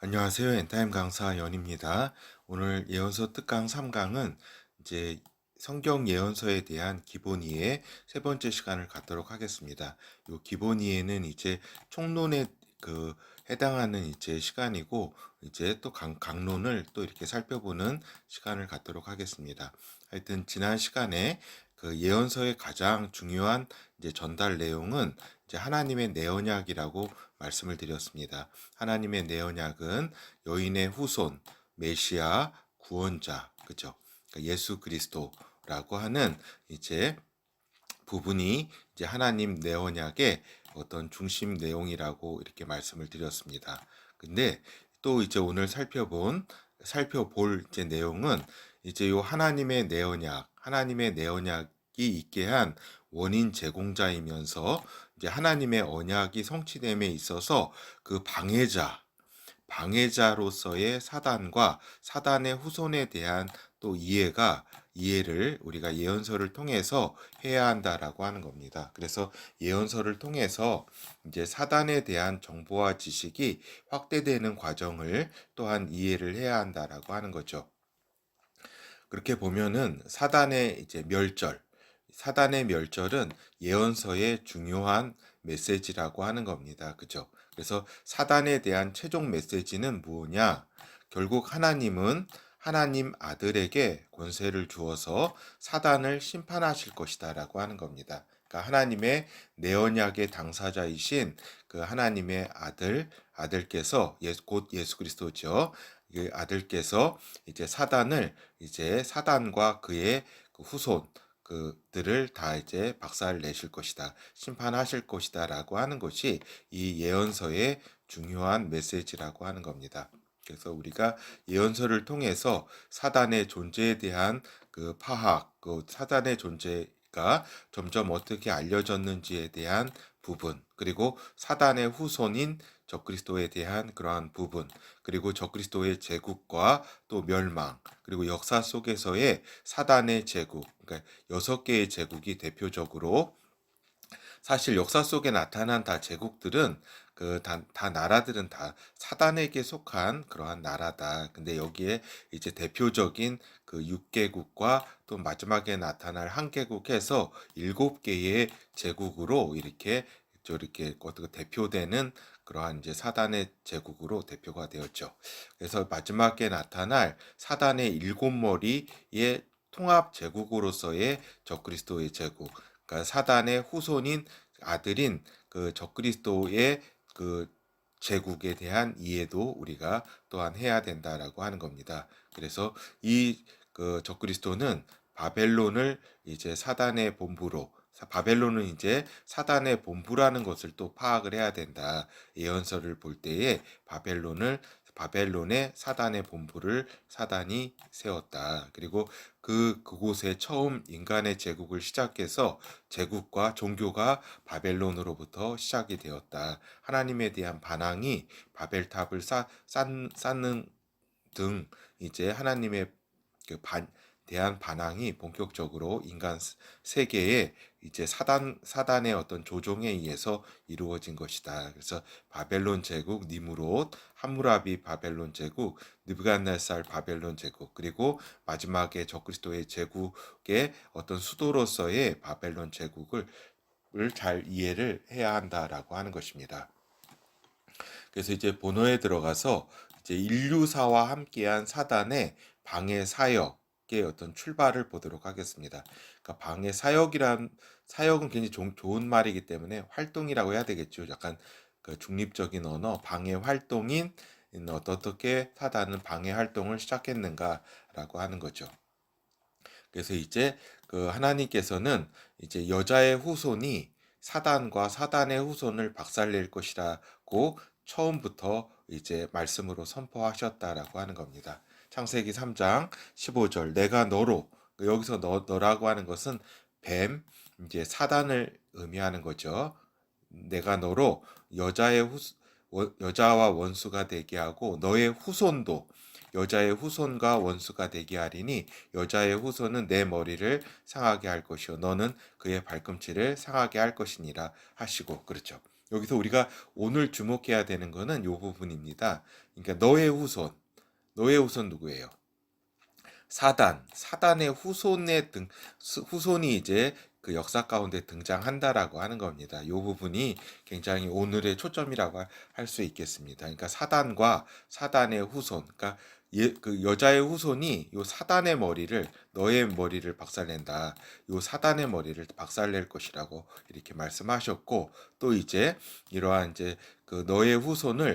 안녕하세요. 엔타임 강사 연입니다. 오늘 예언서 특강 3강은 이제 성경 예언서에 대한 기본 이해 세 번째 시간을 갖도록 하겠습니다. 요 기본 이해는 이제 총론에 해당하는 이제 시간이고 이제 또 강론을 또 이렇게 살펴보는 시간을 갖도록 하겠습니다. 하여튼 지난 시간에 그 예언서의 가장 중요한 이제 전달 내용은 이제 하나님의 내 언약이라고 말씀을 드렸습니다. 하나님의 내 언약은 여인의 후손, 메시아, 구원자, 그죠? 그러니까 예수 그리스도라고 하는 이제 부분이 이제 하나님 내 언약의 어떤 중심 내용이라고 이렇게 말씀을 드렸습니다. 근데 또 이제 오늘 살펴볼 이제 내용은 이제 요 하나님의 내 언약이 있게 한 원인 제공자이면서 이제 하나님의 언약이 성취됨에 있어서 그 방해자로서의 사단과 사단의 후손에 대한 또 이해를 우리가 예언서를 통해서 해야 한다라고 하는 겁니다. 그래서 예언서를 통해서 이제 사단에 대한 정보와 지식이 확대되는 과정을 또한 이해를 해야 한다라고 하는 거죠. 그렇게 보면은 사단의 멸절은 예언서의 중요한 메시지라고 하는 겁니다. 그죠? 그래서 사단에 대한 최종 메시지는 뭐냐? 결국 하나님은 하나님 아들에게 권세를 주어서 사단을 심판하실 것이다라고 하는 겁니다. 그러니까 하나님의 내 언약의 당사자이신 그 하나님의 아들께서 곧 예수 그리스도죠. 그 아들께서 이제 사단과 그의 그 후손 그들을 다 이제 박살 내실 것이다. 심판하실 것이다라고 하는 것이 이 예언서의 중요한 메시지라고 하는 겁니다. 그래서 우리가 예언서를 통해서 사단의 존재에 대한 그 파악, 그 사단의 존재가 점점 어떻게 알려졌는지에 대한 부분, 그리고 사단의 후손인 적그리스도에 대한 그러한 부분, 그리고 적그리스도의 제국과 또 멸망, 그리고 역사 속에서의 사단의 제국, 그러니까 6개의 제국이 대표적으로 사실 역사 속에 나타난 다 제국들은 다 나라들은 다 사단에게 속한 그러한 나라다. 근데 여기에 이제 대표적인 그 6개국과 또 마지막에 나타날 한 개국해서 7개의 제국으로 이렇게 저렇게 어떻게 대표되는 그러한 이제 사단의 제국으로 대표가 되었죠. 그래서 마지막에 나타날 사단의 7머리의 통합 제국으로서의 적그리스도의 제국, 그러니까 사단의 후손인 아들인 그 적그리스도의 그 제국에 대한 이해도 우리가 또한 해야 된다라고 하는 겁니다. 그래서 이 그 적그리스도는 바벨론을 이제 사단의 본부로 바벨론은 이제 사단의 본부라는 것을 또 파악을 해야 된다. 예언서를 볼 때에 바벨론의 사단의 본부를 사단이 세웠다. 그리고 그곳에 처음 인간의 제국을 시작해서 제국과 종교가 바벨론으로부터 시작이 되었다. 하나님에 대한 반항이 바벨탑을 쌓는 등 이제 하나님의 대한 반항이 본격적으로 인간 세계에 이제 사단의 어떤 조종에 의해서 이루어진 것이다. 그래서 바벨론 제국, 니무롯, 함무라비 바벨론 제국, 느부갓네살 바벨론 제국, 그리고 마지막에 적그리스도의 제국의 어떤 수도로서의 바벨론 제국을 잘 이해를 해야 한다라고 하는 것입니다. 그래서 이제 본어에 들어가서 이제 인류사와 함께한 사단의 방해 사역의 어떤 출발을 보도록 하겠습니다. 그러니까 사역은 굉장히 좋은 말이기 때문에 활동이라고 해야 되겠죠. 약간 그 중립적인 언어, 방해 활동인 어떻게 사단은 방해 활동을 시작했는가라고 하는 거죠. 그래서 이제 그 하나님께서는 이제 여자의 후손이 사단과 사단의 후손을 박살낼 것이라고 처음부터 이제 말씀으로 선포하셨다라고 하는 겁니다. 창세기 3장 15절 내가 너로 여기서 너라고 하는 것은 뱀 이제 사단을 의미하는 거죠. 내가 너로 여자와 원수가 되게 하고 너의 후손도 여자의 후손과 원수가 되게 하리니 여자의 후손은 내 머리를 상하게 할 것이요 너는 그의 발꿈치를 상하게 할 것이니라 하시고 그렇죠. 여기서 우리가 오늘 주목해야 되는 거는 이 부분입니다. 그러니까 너의 후손 누구예요? 사단의 후손이 이제 그 역사 가운데 등장한다라고 하는 겁니다. 이 부분이 굉장히 오늘의 초점이라고 할 수 있겠습니다. 그러니까 사단과 사단의 후손, 그러니까 그 여자의 후손이 요 사단의 머리를, 너의 머리를 박살낸다. 요 사단의 머리를 박살낼 것이라고 이렇게 말씀하셨고, 또 이제 이러한 이제 그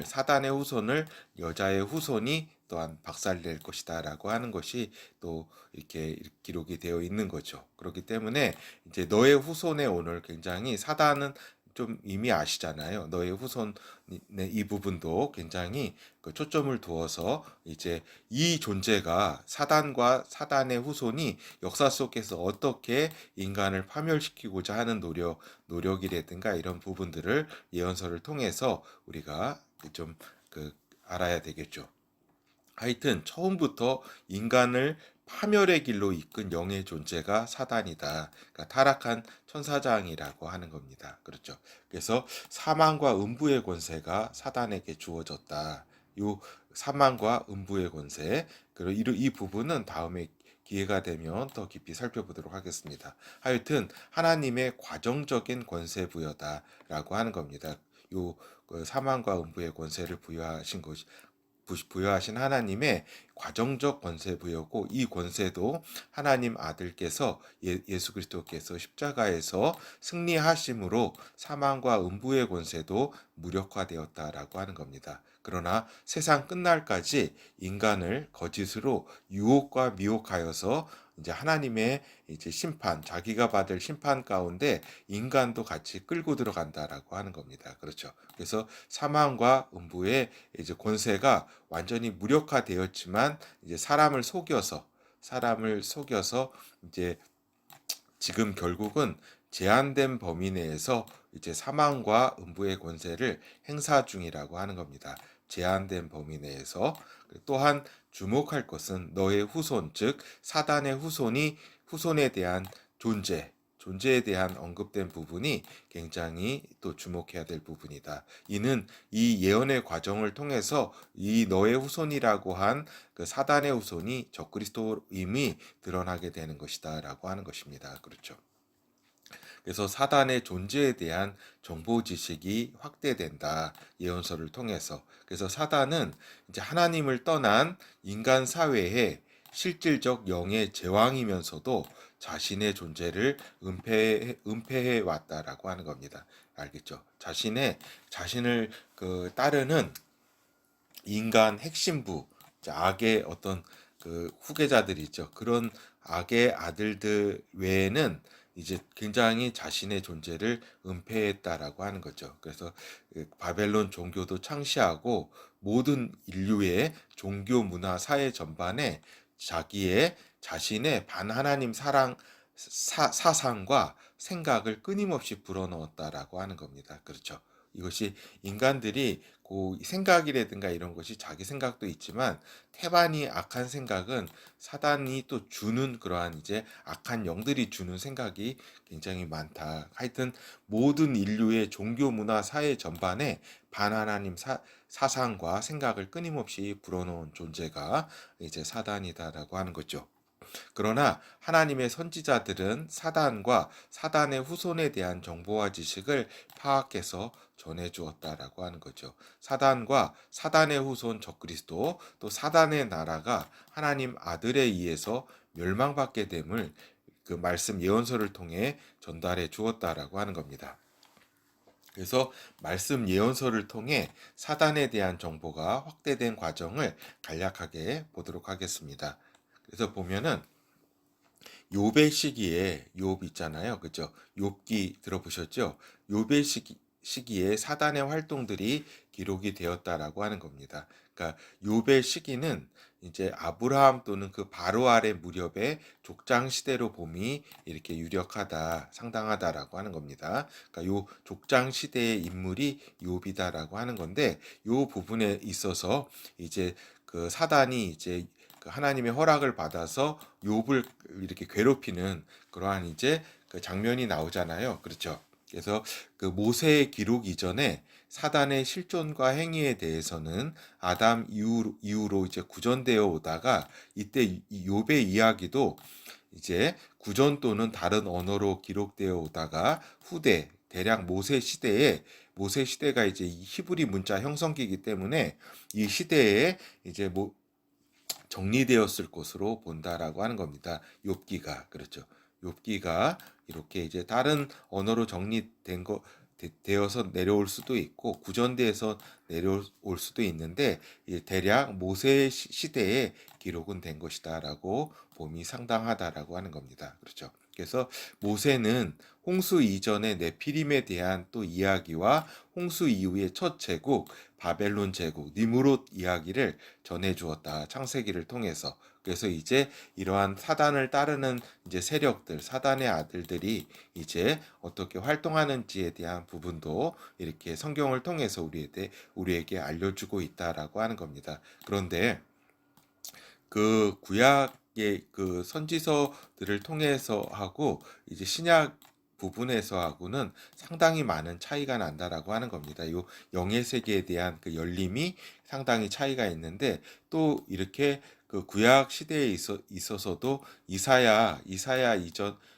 사단의 후손을 여자의 후손이 또한 박살낼 것이다라고 하는 것이 또 이렇게 기록이 되어 있는 거죠. 그렇기 때문에 이제 너의 후손의 오늘 굉장히 사단은 좀 이미 아시잖아요. 너의 후손의 이 부분도 굉장히 그 초점을 두어서 이제 이 존재가 사단과 사단의 후손이 역사 속에서 어떻게 인간을 파멸시키고자 하는 노력이라든가 이런 부분들을 예언서를 통해서 우리가 좀 알아야 되겠죠. 하여튼 처음부터 인간을 파멸의 길로 이끈 영의 존재가 사단이다. 그러니까 타락한 천사장이라고 하는 겁니다. 그렇죠. 그래서 사망과 음부의 권세가 사단에게 주어졌다. 요 사망과 음부의 권세, 그리고 이 부분은 다음에 기회가 되면 더 깊이 살펴보도록 하겠습니다. 하여튼 하나님의 과정적인 권세 부여다라고 하는 겁니다. 그 사망과 음부의 권세를 부여하신 하나님의 과정적 권세 부여고, 이 권세도 하나님 아들께서 예수 그리스도께서 십자가에서 승리하심으로 사망과 음부의 권세도 무력화되었다라고 하는 겁니다. 그러나 세상 끝날까지 인간을 거짓으로 유혹과 미혹하여서 이제 하나님의 이제 자기가 받을 심판 가운데 인간도 같이 끌고 들어간다라고 하는 겁니다. 그렇죠. 그래서 사망과 음부의 이제 권세가 완전히 무력화되었지만 이제 사람을 속여서 이제 지금 결국은 제한된 범위 내에서 이제 사망과 음부의 권세를 행사 중이라고 하는 겁니다. 제한된 범위 내에서. 또한 주목할 것은 너의 후손, 즉 사단의 후손에 대한 존재에 대한 언급된 부분이 굉장히 또 주목해야 될 부분이다. 이는 이 예언의 과정을 통해서 이 너의 후손이라고 한 그 사단의 후손이 적그리스도임이 드러나게 되는 것이다라고 하는 것입니다. 그렇죠. 그래서 사단의 존재에 대한 정보 지식이 확대된다. 예언서를 통해서. 그래서 사단은 이제 하나님을 떠난 인간 사회의 실질적 영의 제왕이면서도 자신의 존재를 은폐해 왔다라고 하는 겁니다. 알겠죠? 자신을 따르는 인간 핵심부, 악의 어떤 그 후계자들이죠. 그런 악의 아들들 외에는 이제 굉장히 자신의 존재를 은폐했다라고 하는 거죠. 그래서 바벨론 종교도 창시하고 모든 인류의 종교, 문화, 사회 전반에 자신의 반하나님 사상과 생각을 끊임없이 불어넣었다라고 하는 겁니다. 그렇죠. 이것이 인간들이 그 생각이라든가 이런 것이 자기 생각도 있지만 태반이 악한 생각은 사단이 또 주는 그러한 이제 악한 영들이 주는 생각이 굉장히 많다. 하여튼 모든 인류의 종교, 문화, 사회 전반에 반하나님 사상과 생각을 끊임없이 불어넣은 존재가 이제 사단이다라고 하는 거죠. 그러나 하나님의 선지자들은 사단과 사단의 후손에 대한 정보와 지식을 파악해서 전해 주었다라고 하는 거죠. 사단과 사단의 후손 적그리스도, 또 사단의 나라가 하나님 아들에 의해서 멸망받게 됨을 그 말씀 예언서를 통해 전달해 주었다라고 하는 겁니다. 그래서 말씀 예언서를 통해 사단에 대한 정보가 확대된 과정을 간략하게 보도록 하겠습니다. 그래서 보면은 욥의 시기에 욥 있잖아요. 그죠? 욥기 들어보셨죠? 욥의 시기에 사단의 활동들이 기록이 되었다라고 하는 겁니다. 그러니까 욥의 시기는 이제 아브라함 또는 그 바로 아래 무렵의 족장 시대로 봄이 이렇게 상당하다라고 하는 겁니다. 그러니까 요 족장 시대의 인물이 욥이다라고 하는 건데, 요 부분에 있어서 이제 그 사단이 이제 그 하나님의 허락을 받아서 욥을 이렇게 괴롭히는 그러한 이제 그 장면이 나오잖아요. 그렇죠? 그래서 그 모세의 기록 이전에 사단의 실존과 행위에 대해서는 아담 이후로 이제 구전되어 오다가 이때 이 욥의 이야기도 이제 구전 또는 다른 언어로 기록되어 오다가 후대 대략 모세 시대가 이제 이 히브리 문자 형성기이기 때문에 이 시대에 이제 뭐 정리되었을 것으로 본다라고 하는 겁니다. 욥기가 그렇죠. 욥기가 이렇게 이제 다른 언어로 정리된 거 되어서 내려올 수도 있고 구전대에서 내려올 수도 있는데 대략 모세 시대에 기록은 된 것이다라고 봄이 상당하다라고 하는 겁니다. 그렇죠. 그래서 모세는 홍수 이전의 네피림에 대한 또 이야기와 홍수 이후의 첫 제국 바벨론 제국 니무롯 이야기를 전해 주었다. 창세기를 통해서. 그래서 이제 이러한 사단을 따르는 이제 세력들, 사단의 아들들이 이제 어떻게 활동하는지에 대한 부분도 이렇게 성경을 통해서 우리에게 알려주고 있다라고 하는 겁니다. 그런데 그 구약의 그 선지서들을 통해서 하고 이제 신약 부분에서 하고는 상당히 많은 차이가 난다라고 하는 겁니다. 요 영의 세계에 대한 그 열림이 상당히 차이가 있는데 또 이렇게 그 구약 시대에 있어서도 이사야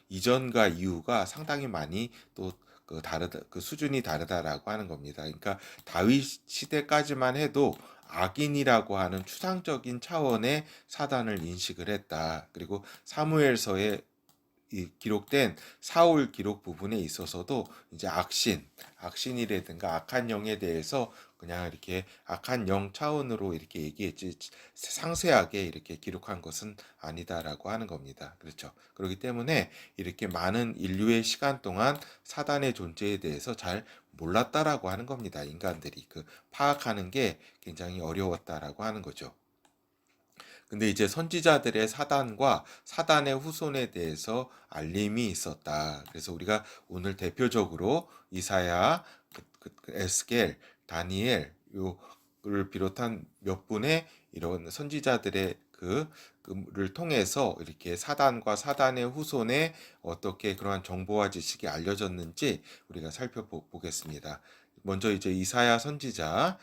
이전과 이후가 상당히 많이 또 그 다르다 그 수준이 다르다라고 하는 겁니다. 그러니까 다윗 시대까지만 해도 악인이라고 하는 추상적인 차원의 사단을 인식을 했다. 그리고 사무엘서에 이 기록된 사울 기록 부분에 있어서도 이제 악신이라든가 악한 영에 대해서 그냥 이렇게 악한 영 차원으로 이렇게 얘기했지 상세하게 이렇게 기록한 것은 아니다라고 하는 겁니다. 그렇죠. 그렇기 때문에 이렇게 많은 인류의 시간 동안 사단의 존재에 대해서 잘 몰랐다라고 하는 겁니다. 인간들이 그 파악하는 게 굉장히 어려웠다라고 하는 거죠. 근데 이제 선지자들의 사단과 사단의 후손에 대해서 알림이 있었다. 그래서 우리가 오늘 대표적으로 이사야, 에스겔, 다니엘 요를 비롯한 몇 분의 이런 선지자들의 그를 통해서 이렇게 사단과 사단의 후손에 어떻게 그러한 정보와 지식이 알려졌는지 우리가 살펴보겠습니다. 먼저 이제 이사야 선지자는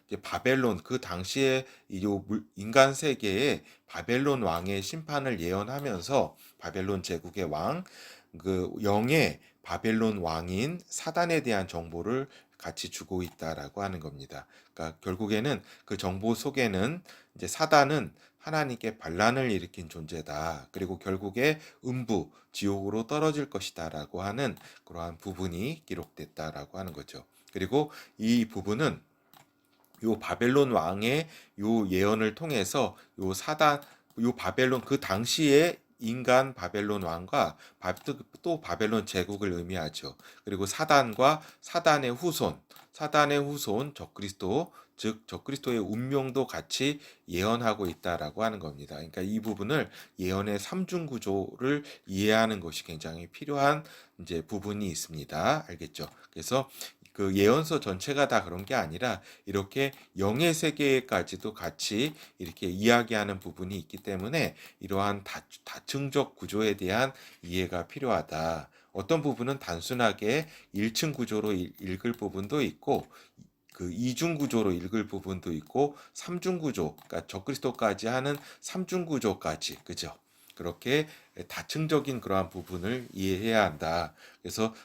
이제 바벨론 그 당시에 이 인간 세계에 바벨론 왕의 심판을 예언하면서 바벨론 제국의 왕, 그 영의 바벨론 왕인 사단에 대한 정보를 같이 주고 있다라고 하는 겁니다. 그러니까 결국에는 그 정보 속에는 이제 사단은 하나님께 반란을 일으킨 존재다. 그리고 결국에 지옥으로 떨어질 것이다라고 하는 그러한 부분이 기록됐다라고 하는 거죠. 그리고 이 부분은 요 바벨론 왕의 요 예언을 통해서 요 바벨론 그 당시에 인간 바벨론 왕과 또 바벨론 제국을 의미하죠. 그리고 사단과 사단의 후손 적그리스도 즉 적그리스도의 운명도 같이 예언하고 있다라고 하는 겁니다. 그러니까 이 부분을 예언의 삼중 구조를 이해하는 것이 굉장히 필요한 이제 부분이 있습니다. 알겠죠? 그래서 그 예언서 전체가 다 그런 게 아니라 이렇게 영의 세계까지도 같이 이렇게 이야기하는 부분이 있기 때문에 이러한 다층적 구조에 대한 이해가 필요하다. 어떤 부분은 단순하게 1층 구조로 읽을 부분도 있고 그 이중 구조로 읽을 부분도 있고 삼중 구조, 그러니까 적그리스도까지 하는 삼중 구조까지, 그죠? 그렇게 다층적인 그러한 부분을 이해해야 한다. 그래서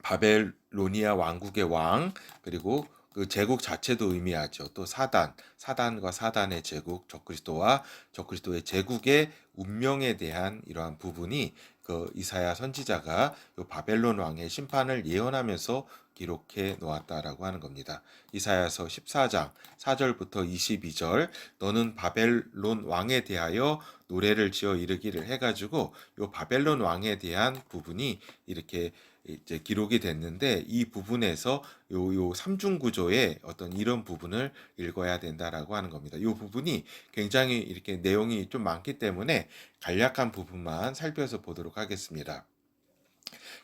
바벨로니아 왕국의 왕, 그리고 그 제국 자체도 의미하죠. 또 사단과 사단의 제국, 적그리스도와 적그리스도의 제국의 운명에 대한 이러한 부분이 그 이사야 선지자가 요 바벨론 왕의 심판을 예언하면서 기록해 놓았다라고 하는 겁니다. 이사야서 14장 4절부터 22절 너는 바벨론 왕에 대하여 노래를 지어 이르기를 해가지고 요 바벨론 왕에 대한 부분이 이렇게 이제 기록이 됐는데 이 부분에서 요 삼중 구조의 어떤 이런 부분을 읽어야 된다라고 하는 겁니다. 이 부분이 굉장히 이렇게 내용이 좀 많기 때문에 간략한 부분만 살펴서 보도록 하겠습니다.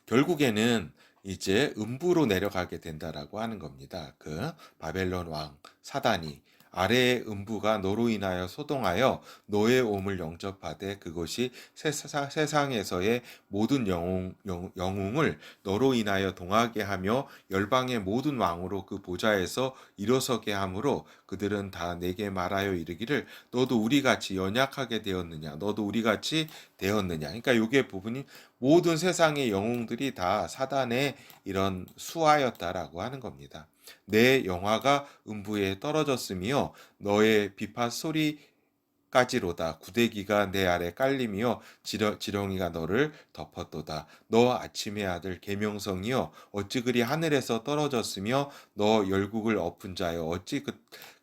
결국에는 이제 음부로 내려가게 된다라고 하는 겁니다. 그 바벨론 왕 사단이 아래의 음부가 너로 인하여 소동하여 너의 몸을 영접하되 그것이 세상에서의 모든 영웅을 너로 인하여 동하게 하며 열방의 모든 왕으로 그 보좌에서 일어서게 하므로 그들은 다 내게 말하여 이르기를 너도 우리같이 연약하게 되었느냐 너도 우리같이 되었느냐. 그러니까 요게 부분이 모든 세상의 영웅들이 다 사단의 이런 수하였다라고 하는 겁니다. 내 영화가 음부에 떨어졌으며 너의 비파 소리까지로다. 구데기가 내 아래 깔리며 지렁이가 너를 덮었도다. 너 아침의 아들 계명성이여 어찌 그리 하늘에서 떨어졌으며 너 열국을 엎은 자여 어찌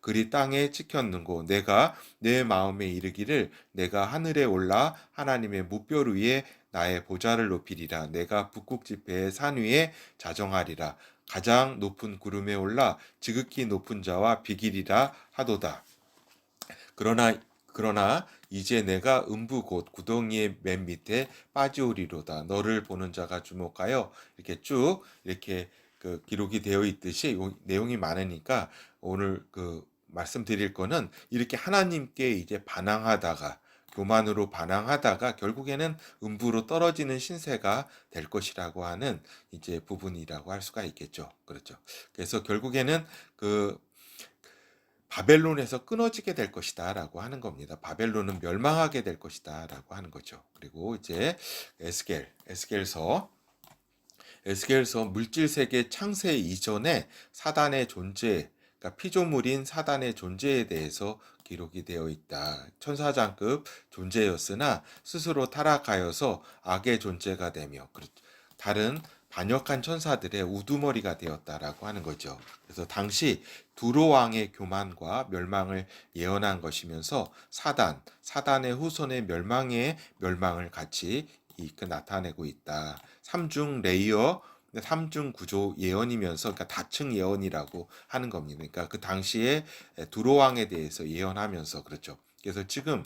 그리 땅에 찍혔는고. 내가 내 마음에 이르기를 내가 하늘에 올라 하나님의 무별 위에 나의 보좌를 높이리라. 내가 북극 지폐의 산 위에 자정하리라. 가장 높은 구름에 올라 지극히 높은 자와 비기리라 하도다. 그러나 이제 내가 음부 곧 구덩이의 맨 밑에 빠지오리로다. 너를 보는 자가 주목하여 이렇게 쭉 이렇게 그 기록이 되어 있듯이 내용이 많으니까 오늘 그 말씀드릴 거는 이렇게 하나님께 이제 반항하다가 교만으로 반항하다가 결국에는 음부로 떨어지는 신세가 될 것이라고 하는 이제 부분이라고 할 수가 있겠죠. 그렇죠. 그래서 결국에는 그 바벨론에서 끊어지게 될 것이다라고 하는 겁니다. 바벨론은 멸망하게 될 것이다라고 하는 거죠. 그리고 이제 에스겔서 물질 세계 창세 이전에 사단의 존재, 그러니까 피조물인 사단의 존재에 대해서 기록이 되어 있다. 천사장급 존재였으나 스스로 타락하여서 악의 존재가 되며 다른 반역한 천사들의 우두머리가 되었다라고 하는 거죠. 그래서 당시 두로 왕의 교만과 멸망을 예언한 것이면서 사단의 후손의 멸망을 같이 나타내고 있다. 삼중 레이어, 삼중 구조 예언이면서 그러니까 다층 예언이라고 하는 겁니다. 그러니까 그 당시에 두로 왕에 대해서 예언하면서 그렇죠. 그래서 지금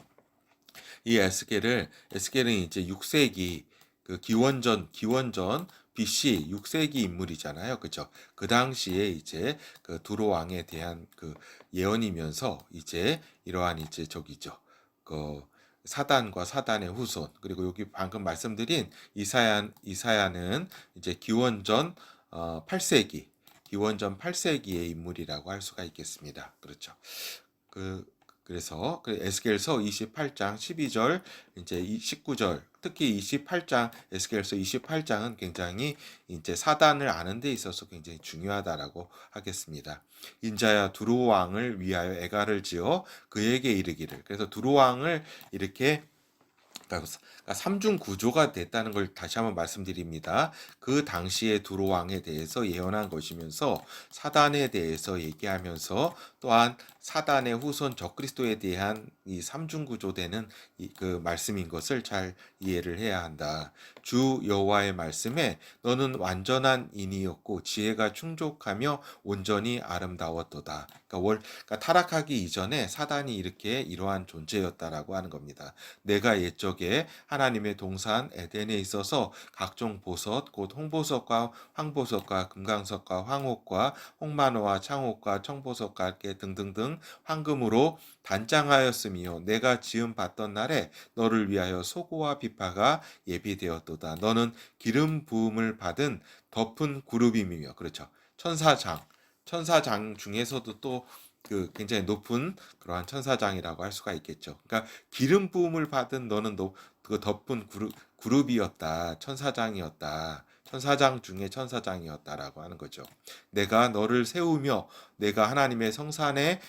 이 에스겔은 이제 6세기 그 기원전 BC 6세기 인물이잖아요. 그죠? 그 당시에 이제 그 두로 왕에 대한 그 예언이면서 이제 이러한 이제 저기죠. 그 사단과 사단의 후손 그리고 여기 방금 말씀드린 이사야는 이제 기원전 8세기의 인물이라고 할 수가 있겠습니다. 그렇죠. 그래서 에스겔서 28장 12절 이제 19절 특히 28장 에스겔서 28장은 굉장히 이제 사단을 아는 데 있어서 굉장히 중요하다라고 하겠습니다. 인자야 두로 왕을 위하여 애가를 지어 그에게 이르기를. 그래서 두로 왕을 이렇게 그러니까 삼중 구조가 됐다는 걸 다시 한번 말씀드립니다. 그 당시에 두로 왕에 대해서 예언한 것이면서 사단에 대해서 얘기하면서 또한 사단의 후손 적그리스도에 대한 이 삼중 구조되는 그 말씀인 것을 잘 이해를 해야 한다. 주 여호와의 말씀에 너는 완전한 인이었고 지혜가 충족하며 온전히 아름다웠도다. 그러니까 타락하기 이전에 사단이 이러한 존재였다라고 하는 겁니다. 내가 옛적에 하나님의 동산 에덴에 있어서 각종 보석 곧 홍보석과 황보석과 금강석과 황옥과 홍만호와 창옥과 청보석과 깨 등등등 황금으로 단장하였으며 내가 지음 받던 날에 너를 위하여 소고와 비파가 예비되었도다. 너는 기름 부음을 받은 덮은 그룹임이며 그렇죠. 천사장 중에서도 또 그 굉장히 높은 그러한 천사장이라고 할 수가 있겠죠. 그러니까 기름 부음을 받은 너는 그 덮은 그룹이었다. 천사장이었다. 천사장 중에 천사장이었다라고 하는 거죠. 내가 너를 세우며 내가 하나님의 성산의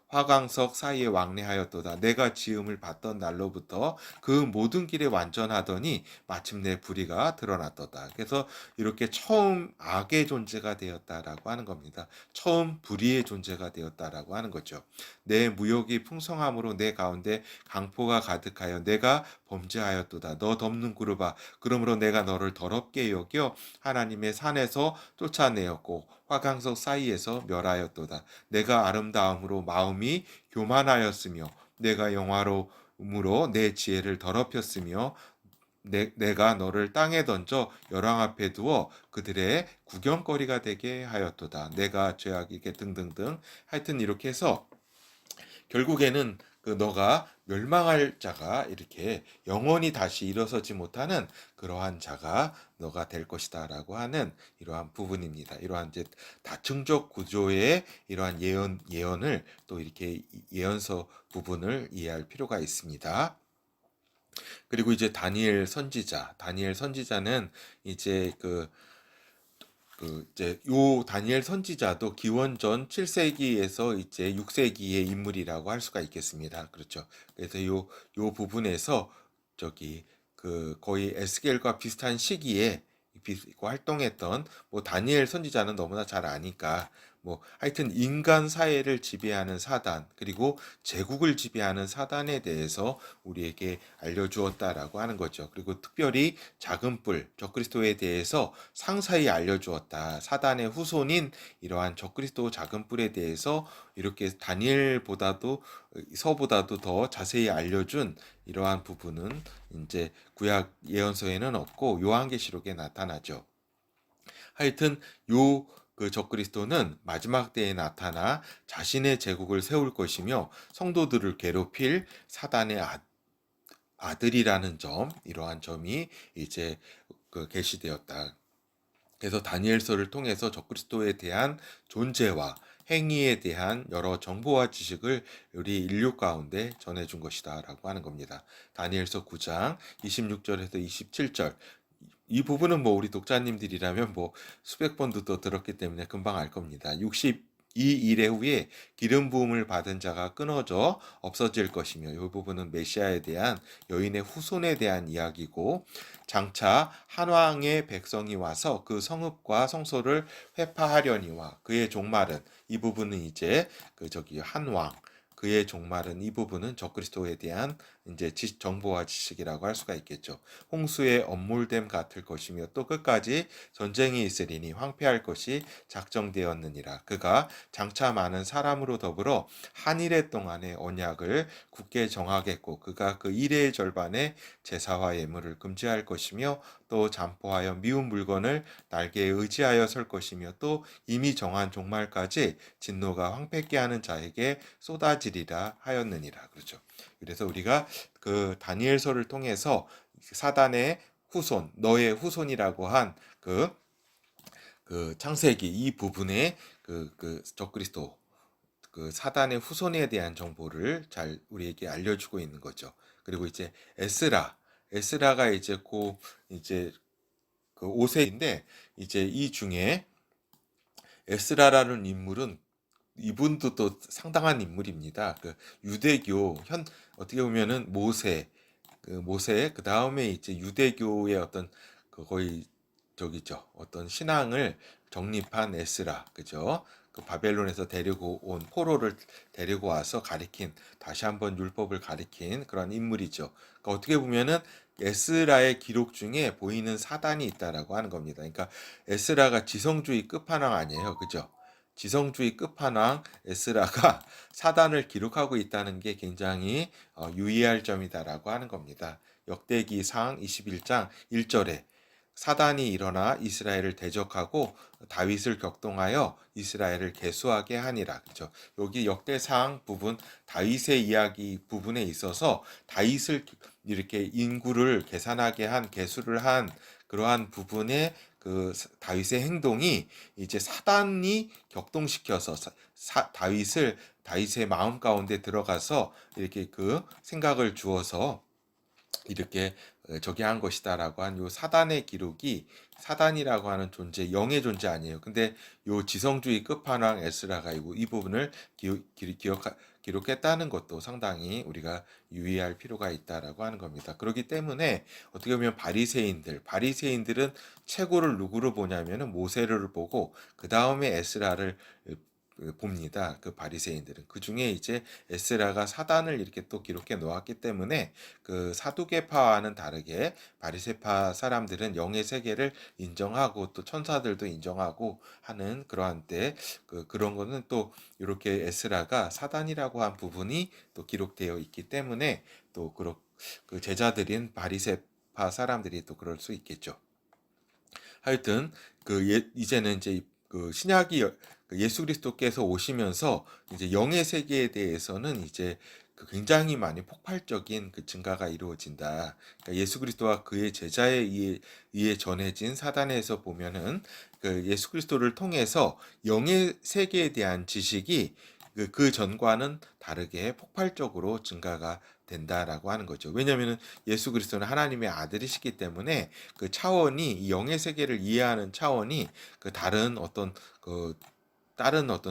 화강석 사이에 왕래하였도다. 내가 지음을 받던 날로부터 그 모든 길에 완전하더니 마침내 불의가 드러났도다. 그래서 이렇게 처음 악의 존재가 되었다라고 하는 겁니다. 처음 불의의 존재가 되었다라고 하는 거죠. 내 무역이 풍성함으로 내 가운데 강포가 가득하여 내가 범죄하였도다. 너 덮는 그룹아 그러므로 내가 너를 더럽게 여겨 하나님의 산에서 쫓아내었고 화강석 사이에서 멸하였도다. 내가 아름다움으로 마음이 교만하였으며 내가 영화로움으로 내 지혜를 더럽혔으며 내가 너를 땅에 던져 열왕 앞에 두어 그들의 구경거리가 되게 하였도다. 내가 죄악에게 등등등. 하여튼 이렇게 해서 결국에는 그 너가 멸망할 자가 이렇게 영원히 다시 일어서지 못하는 그러한 자가 너가 될 것이다라고 하는 이러한 부분입니다. 이러한 이제 다층적 구조의 이러한 예언을 또 이렇게 예언서 부분을 이해할 필요가 있습니다. 그리고 이제 다니엘 선지자는 이제 이제 요 다니엘 선지자도 기원전 7세기에서 이제 6세기의 인물이라고 할 수가 있겠습니다. 그렇죠. 그래서 요 부분에서 저기 거의 에스겔과 비슷한 시기에 활동했던 뭐 다니엘 선지자는 너무나 잘 아니까 뭐 하여튼 인간 사회를 지배하는 사단 그리고 제국을 지배하는 사단에 대해서 우리에게 알려주었다라고 하는 거죠. 그리고 특별히 작은 뿔 적그리스도에 대해서 상세히 알려주었다. 사단의 후손인 이러한 적그리스도 작은 뿔에 대해서 이렇게 다니엘보다도 서보다도 더 자세히 알려준 이러한 부분은 이제 구약 예언서에는 없고 요한계시록에 나타나죠. 하여튼 요 적그리스도는 마지막 때에 나타나 자신의 제국을 세울 것이며 성도들을 괴롭힐 사단의 아들이라는 점, 이러한 점이 이제 계시되었다. 그래서 다니엘서를 통해서 적그리스도에 대한 존재와 행위에 대한 여러 정보와 지식을 우리 인류 가운데 전해준 것이다라고 하는 겁니다. 다니엘서 9장 26절에서 27절 이 부분은 뭐 우리 독자님들이라면 뭐 수백 번도 또 들었기 때문에 금방 알 겁니다. 62 일의 후에 기름 부음을 받은 자가 끊어져 없어질 것이며 이 부분은 메시아에 대한 여인의 후손에 대한 이야기고 장차 한왕의 백성이 와서 그 성읍과 성소를 회파하려니와 그의 종말은 이 부분은 이제 한왕 그의 종말은 이 부분은 적그리스도에 대한 이제 정보와 지식이라고 할 수가 있겠죠. 홍수의 엄몰됨 같을 것이며 또 끝까지 전쟁이 있으리니 황폐할 것이 작정되었느니라. 그가 장차 많은 사람으로 더불어 한 일해 동안의 언약을 굳게 정하겠고 그가 그 일의 절반에 제사와 예물을 금지할 것이며 또 잠포하여 미운 물건을 날개에 의지하여 설 것이며 또 이미 정한 종말까지 진노가 황폐케 하는 자에게 쏟아지리라 하였느니라. 그렇죠. 그래서 우리가 다니엘서를 통해서 사단의 후손, 너의 후손이라고 한 창세기 이 부분에 적그리스도 사단의 후손에 대한 정보를 잘 우리에게 알려주고 있는 거죠. 그리고 이제 에스라가 이제 이제 5세인데 이제 이 중에 에스라라는 인물은 이분도 또 상당한 인물입니다. 유대교 어떻게 보면은 모세 그 다음에 이제 유대교의 어떤 거의 저기죠 어떤 신앙을 정립한 에스라 그죠? 바벨론에서 데리고 온 포로를 데리고 와서 다시 한번 율법을 가리킨 그런 인물이죠. 그러니까 어떻게 보면은 에스라의 기록 중에 보이는 사단이 있다라고 하는 겁니다. 그러니까 에스라가 지성주의 끝판왕 아니에요, 그죠? 지성주의 끝판왕 에스라가 사단을 기록하고 있다는 게 굉장히 유의할 점이다라고 하는 겁니다. 역대기상 21장 1절에 사단이 일어나 이스라엘을 대적하고 다윗을 격동하여 이스라엘을 계수하게 하니라. 그렇죠? 여기 역대상 부분 다윗의 이야기 부분에 있어서 다윗을 이렇게 인구를 계산하게 한 계수를 한 그러한 부분에 다윗의 행동이 이제 사단이 격동시켜서 다윗의 마음 가운데 들어가서 이렇게 생각을 주어서 이렇게 저기 한 것이다라고 한 요 사단의 기록이 사단이라고 하는 존재 영의 존재 아니에요. 근데 요 지성주의 끝판왕 에스라가 이 부분을 기록했다는 것도 상당히 우리가 유의할 필요가 있다라고 하는 겁니다. 그렇기 때문에 어떻게 보면 바리새인들은 최고를 누구로 보냐면은 모세를 보고 그 다음에 에스라를 봅니다. 바리새인들은 그 중에 이제 에스라가 사단을 이렇게 또 기록해 놓았기 때문에 사두개파와는 다르게 바리새파 사람들은 영의 세계를 인정하고 또 천사들도 인정하고 하는 그러한 때 그런 거는 또 이렇게 에스라가 사단이라고 한 부분이 또 기록되어 있기 때문에 또 제자들인 파 사람들이 또 그럴 수 있겠죠. 하여튼 이제는 이제 그 신약이 그 예수 그리스도께서 오시면서 이제 영의 세계에 대해서는 이제 굉장히 많이 폭발적인 증가가 이루어진다. 그러니까 예수 그리스도와 그의 제자에 의해 전해진 사단에서 보면은 예수 그리스도를 통해서 영의 세계에 대한 지식이 그 전과는 다르게 폭발적으로 증가가 된다라고 하는 거죠. 왜냐하면 예수 그리스도는 하나님의 아들이시기 때문에 그 차원이 이 영의 세계를 이해하는 차원이 다른 어떤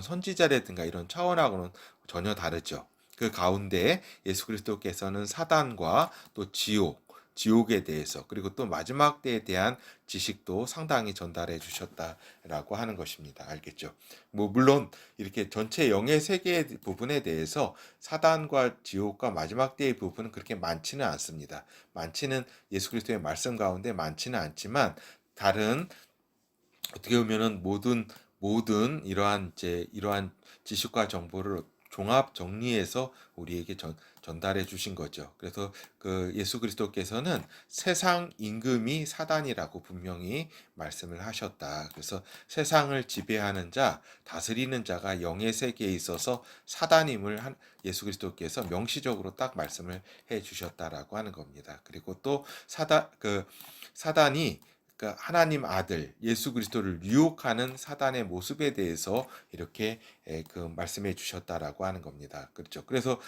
선지자라든가 이런 차원하고는 전혀 다르죠. 그 가운데 예수 그리스도께서는 사단과 또 지옥에 대해서 그리고 또 마지막 때에 대한 지식도 상당히 전달해 주셨다라고 하는 것입니다. 알겠죠? 물론 이렇게 전체 영의 세계 부분에 대해서 사단과 지옥과 마지막 때의 부분은 그렇게 많지는 않습니다. 예수 그리스도의 말씀 가운데 많지는 않지만 다른 어떻게 보면은 모든 이러한 지식과 정보를 종합 정리해서 우리에게 전달해 주신 거죠. 그래서 예수 그리스도께서는 세상 임금이 사단이라고 분명히 말씀을 하셨다. 그래서 세상을 지배하는 자, 다스리는 자가 영의 세계에 있어서 사단임을 예수 그리스도께서 명시적으로 딱 말씀을 해 주셨다라고 하는 겁니다. 그리고 또 사단이 하나님 아들 예수 그리스도를 유혹하는 사단의 모습에 대해서 이렇게 말씀해 주셨다라고 하는 겁니다. 그렇죠. 그래서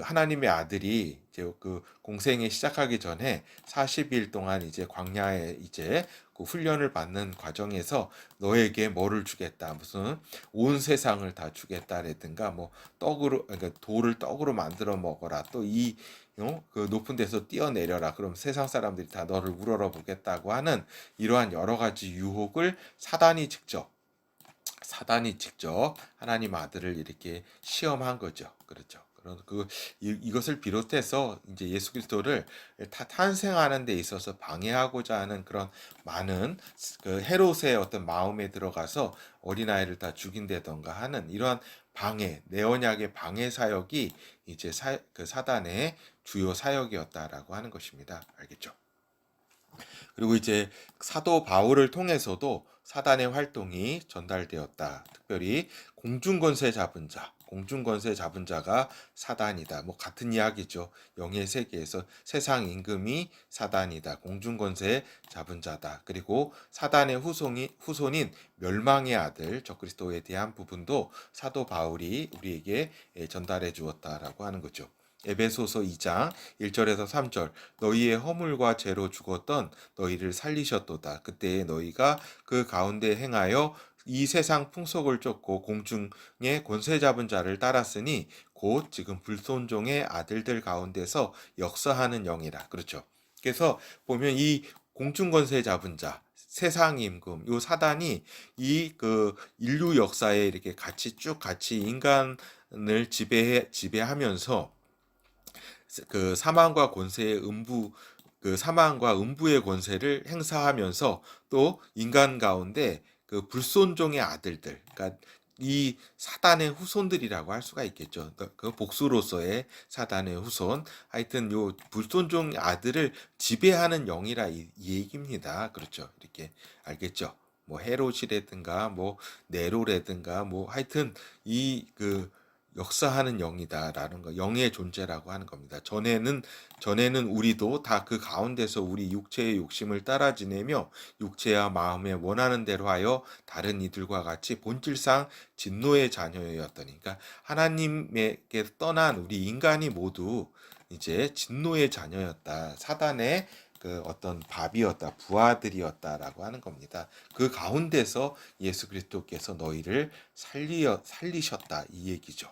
하나님의 아들이 이제 공생에 시작하기 전에 40일 동안 이제 광야에 이제 훈련을 받는 과정에서 너에게 뭐를 주겠다. 무슨 온 세상을 다 주겠다라든가 뭐 그러니까 돌을 떡으로 만들어 먹어라. 또 그 높은 데서 뛰어내려라. 그럼 세상 사람들이 다 너를 우러러 보겠다고 하는 이러한 여러 가지 유혹을 사단이 직접 하나님 아들을 이렇게 시험한 거죠. 그렇죠. 그런 이것을 비롯해서 이제 예수 그리스도를 탄생하는 데 있어서 방해하고자 하는 그런 많은 헤롯의 어떤 마음에 들어가서 어린아이를 다 죽인다던가 하는 이러한 내언약의 방해 사역이 이제 사단의 주요 사역이었다라고 하는 것입니다. 알겠죠? 그리고 이제 사도 바울을 통해서도 사단의 활동이 전달되었다. 특별히 공중권세 잡은 자가 사단이다. 뭐 같은 이야기죠. 영의 세계에서 세상 임금이 사단이다. 공중권세 잡은 자다. 그리고 사단의 후손인 멸망의 아들 적그리스도에 대한 부분도 사도 바울이 우리에게 전달해 주었다라고 하는 거죠. 에베소서 2장 1절에서 3절 너희의 허물과 죄로 죽었던 너희를 살리셨도다. 그때에 너희가 그 가운데 행하여 이 세상 풍속을 쫓고 공중의 권세 잡은 자를 따랐으니 곧 지금 불순종의 아들들 가운데서 역사하는 영이라. 그렇죠. 그래서 보면 이 공중 권세 잡은 자 세상 임금 요 사단이 인류 역사에 이렇게 같이 인간을 지배하면서 사망과 음부의 권세를 행사하면서 또 인간 가운데 불순종의 아들들, 그러니까 이 사단의 후손들이라고 할 수가 있겠죠. 그 복수로서의 사단의 후손. 하여튼 요 불순종 아들을 지배하는 영이라 이 얘기입니다. 그렇죠. 이렇게 알겠죠. 뭐 헤롯이라든가 뭐 네로라든가 뭐 하여튼 역사하는 영이다라는 거, 영의 존재라고 하는 겁니다. 전에는 우리도 다 그 가운데서 우리 육체의 욕심을 따라 지내며 육체와 마음에 원하는 대로 하여 다른 이들과 같이 본질상 진노의 자녀였더니, 그러니까 하나님에게 떠난 우리 인간이 모두 이제 진노의 자녀였다. 사단의 어떤 밥이었다, 부하들이었다라고 하는 겁니다. 그 가운데서 예수 그리스도께서 너희를 살리셨다 이 얘기죠.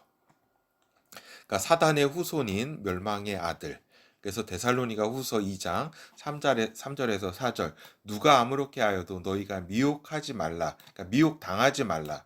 그러니까 사단의 후손인 멸망의 아들. 그래서 데살로니가 후서 2장 3절에서 4절 누가 아무렇게 하여도 너희가 미혹하지 말라. 그러니까 미혹 당하지 말라.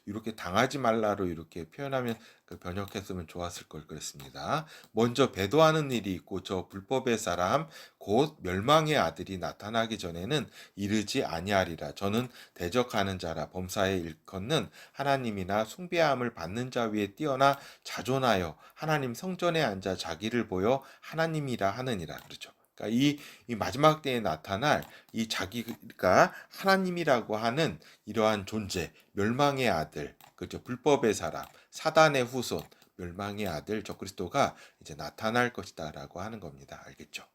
이렇게 당하지 말라로 이렇게 표현하면 번역했으면 좋았을 걸 그랬습니다. 먼저 배도하는 일이 있고 저 불법의 사람 곧 멸망의 아들이 나타나기 전에는 이르지 아니하리라. 저는 대적하는 자라 범사에 일컫는 하나님이나 숭배함을 받는 자 위에 뛰어나 자존하여 하나님 성전에 앉아 자기를 보여 하나님이라 하느니라. 그렇죠. 그러니까 이 마지막 때에 나타날 이 자기가 하나님이라고 하는 이러한 존재, 멸망의 아들, 그죠? 불법의 사람, 사단의 후손, 멸망의 아들 적그리스도가 이제 나타날 것이다라고 하는 겁니다. 알겠죠?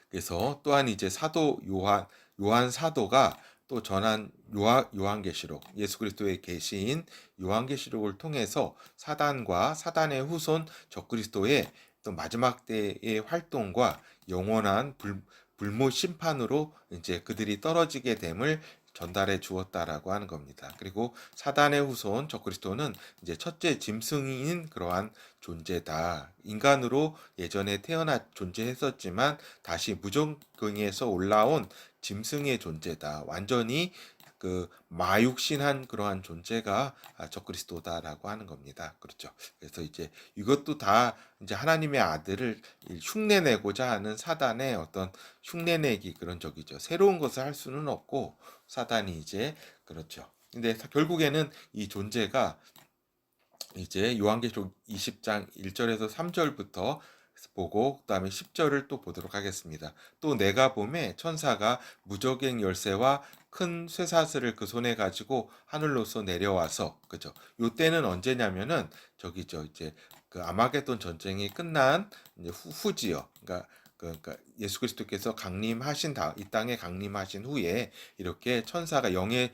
그래서 또한 이제 사도 요한 사도가 또 전한 요한계시록, 예수 그리스도의 계시인 요한계시록을 통해서 사단과 사단의 후손 적그리스도의 또 마지막 때의 활동과 영원한 불못 심판으로 이제 그들이 떨어지게 됨을 전달해 주었다라고 하는 겁니다. 그리고 사단의 후손 적그리스도는 이제 첫째 짐승인 그러한 존재다. 인간으로 예전에 태어나 존재했었지만 다시 무적응에서 올라온 짐승의 존재다. 완전히 그 마육신한 그러한 존재가 적그리스도다라고 하는 겁니다. 그렇죠. 그래서 이제 이것도 다 이제 하나님의 아들을 흉내내고자 하는 사단의 어떤 흉내내기 그런 적이죠. 새로운 것을 할 수는 없고 사단이 이제 그렇죠. 근데 결국에는 이 존재가 이제 요한계시록 20장 1절에서 3절부터 보고 그다음에 10절을 또 보도록 하겠습니다. 또 내가 보매 천사가 무저갱 열쇠와 큰 쇠사슬을 그 손에 가지고 하늘로서 내려와서 그죠. 요 때는 언제냐면은 저기죠. 이제 그 아마겟돈 전쟁이 끝난 이제 후지요. 그러니까 예수 그리스도께서 강림하신 이 땅에 강림하신 후에 이렇게 천사가 영의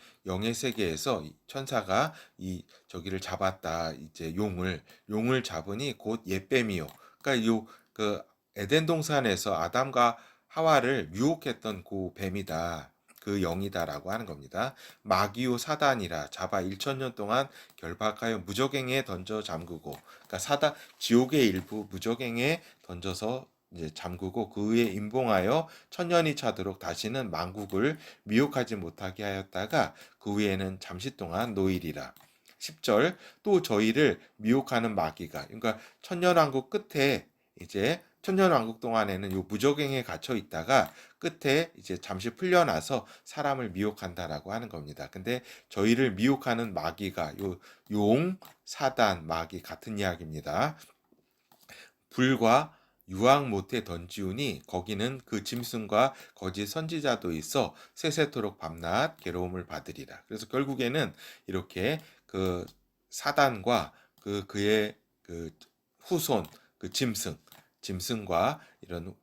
세계에서 천사가 이 저기를 잡았다. 이제 용을 잡으니 곧 옛뱀이요. 그러니까 요 그 에덴 동산에서 아담과 하와를 유혹했던 그 뱀이다. 그 영이다라고 하는 겁니다. 마귀요 사단이라 잡아 1000년 동안 결박하여 무저갱에 던져 잠그고 그러니까 지옥의 일부 무저갱에 던져서 이제 잠그고 그 위에 임봉하여 천년이 차도록 다시는 만국을 미혹하지 못하게 하였다가 그 위에는 잠시 동안 노일이라. 10절 또 저희를 미혹하는 마귀가 그러니까 천년왕국 끝에 이제 천년왕국 동안에는 요 무저갱에 갇혀 있다가 끝에 이제 잠시 풀려나서 사람을 미혹한다라고 하는 겁니다. 근데 저희를 미혹하는 마귀가 용, 사단, 마귀 같은 이야기입니다. 불과 유황 못에 던지우니 거기는 그 짐승과 거짓 선지자도 있어 세세토록 밤낮 괴로움을 받으리라. 그래서 결국에는 이렇게 그 사단과 그의 그 후손 그 짐승과 이런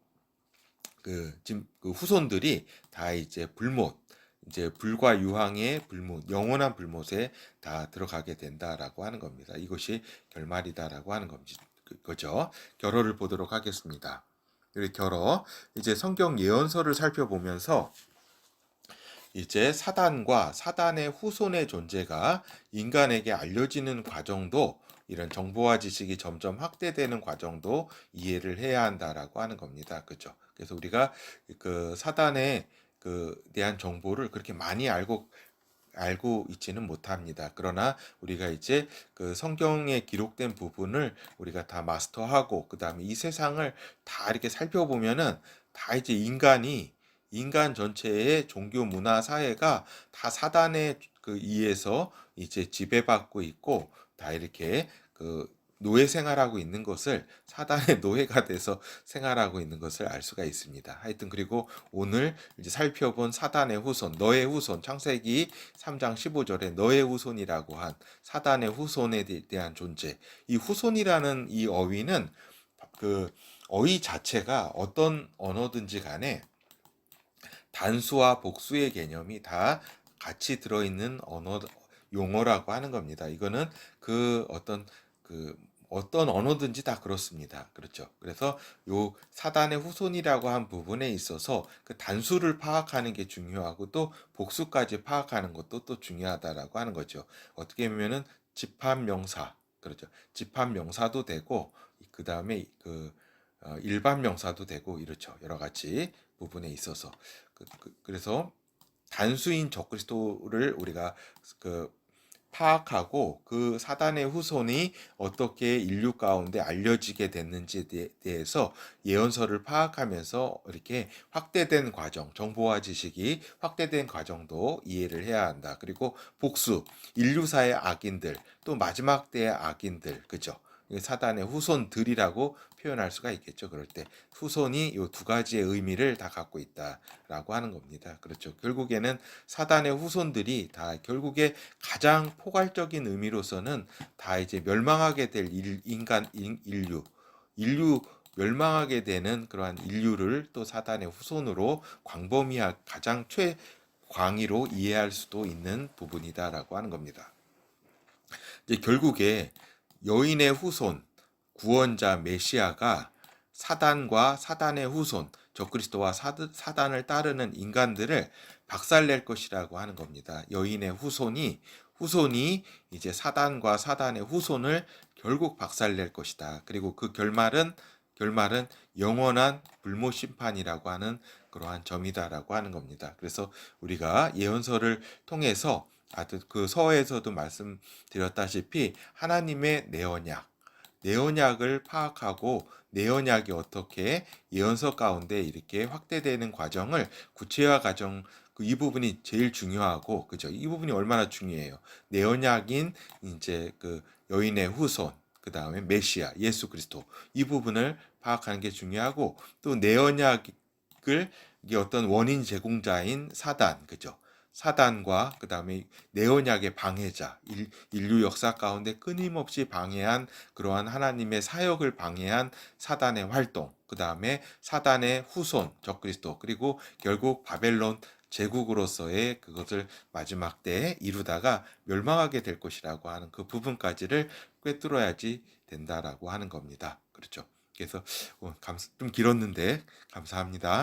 그 후손들이 다 이제 이제 불과 유황의 불못, 영원한 불못에 다 들어가게 된다라고 하는 겁니다. 이것이 결말이다라고 하는 거죠. 결어를 보도록 하겠습니다. 우리 결어 이제 성경 예언서를 살펴보면서 이제 사단과 사단의 후손의 존재가 인간에게 알려지는 과정도 이런 정보와 지식이 점점 확대되는 과정도 이해를 해야 한다라고 하는 겁니다. 그렇죠? 그래서 우리가 그 사단에 대한 정보를 그렇게 많이 알고 있지는 못합니다. 그러나 우리가 이제 그 성경에 기록된 부분을 우리가 다 마스터하고 그다음에 이 세상을 다 이렇게 살펴보면은 다 이제 인간 전체의 종교 문화 사회가 다 사단에 의해서 이제 지배받고 있고 다 이렇게 노예 생활하고 있는 것을 사단의 노예가 돼서 생활하고 있는 것을 알 수가 있습니다. 하여튼 그리고 오늘 이제 살펴본 사단의 후손, 너의 후손, 창세기 3장 15절에 너의 후손이라고 한 사단의 후손에 대한 존재. 이 후손이라는 이 어휘는 그 어휘 자체가 어떤 언어든지 간에 단수와 복수의 개념이 다 같이 들어있는 용어라고 하는 겁니다. 이거는 어떤 언어든지 다 그렇습니다. 그렇죠. 그래서 요 사단의 후손이라고 한 부분에 있어서 그 단수를 파악하는 게 중요하고 또 복수까지 파악하는 것도 또 중요하다라고 하는 거죠. 어떻게 보면은 집합명사, 그렇죠. 집합명사도 되고 그 다음에 일반 명사도 되고 이렇죠. 여러 가지 부분에 있어서 그래서 단수인 적그리스도를 우리가 파악하고 그 사단의 후손이 어떻게 인류 가운데 알려지게 됐는지에 대해서 예언서를 파악하면서 이렇게 확대된 과정, 정보와 지식이 확대된 과정도 이해를 해야 한다. 그리고 복수, 인류사의 악인들, 또 마지막 때의 악인들, 그죠? 사단의 후손들이라고 표현할 수가 있겠죠. 그럴 때 후손이 이 두 가지의 의미를 다 갖고 있다라고 하는 겁니다. 그렇죠. 결국에는 사단의 후손들이 다 결국에 가장 포괄적인 의미로서는 다 이제 멸망하게 될 인류 멸망하게 되는 그러한 인류를 또 사단의 후손으로 광범위한 가장 최광의로 이해할 수도 있는 부분이다라고 하는 겁니다. 이제 결국에 여인의 후손, 구원자 메시아가 사단과 사단의 후손, 적그리스도와 사단을 따르는 인간들을 박살낼 것이라고 하는 겁니다. 여인의 후손이 이제 사단과 사단의 후손을 결국 박살낼 것이다. 그리고 그 결말은 영원한 불모 심판이라고 하는 그러한 점이다라고 하는 겁니다. 그래서 우리가 예언서를 통해서 그 서에서도 말씀드렸다시피 하나님의 내언약을 파악하고 내언약이 어떻게 예언서 가운데 이렇게 확대되는 과정을 구체화 과정 이 부분이 제일 중요하고 그죠? 이 부분이 얼마나 중요해요. 내언약인 이제 그 여인의 후손 그다음에 메시아 예수 그리스도 이 부분을 파악하는 게 중요하고 또 내언약을 이게 어떤 원인 제공자인 사단 그죠? 사단과 그다음에 내언약의 방해자 인류 역사 가운데 끊임없이 방해한 그러한 하나님의 사역을 방해한 사단의 활동 그다음에 사단의 후손 적그리스도 그리고 결국 바벨론 제국으로서의 그것을 마지막 때에 이루다가 멸망하게 될 것이라고 하는 그 부분까지를 꿰뚫어야지 된다라고 하는 겁니다. 그렇죠. 그래서 좀 길었는데 감사합니다.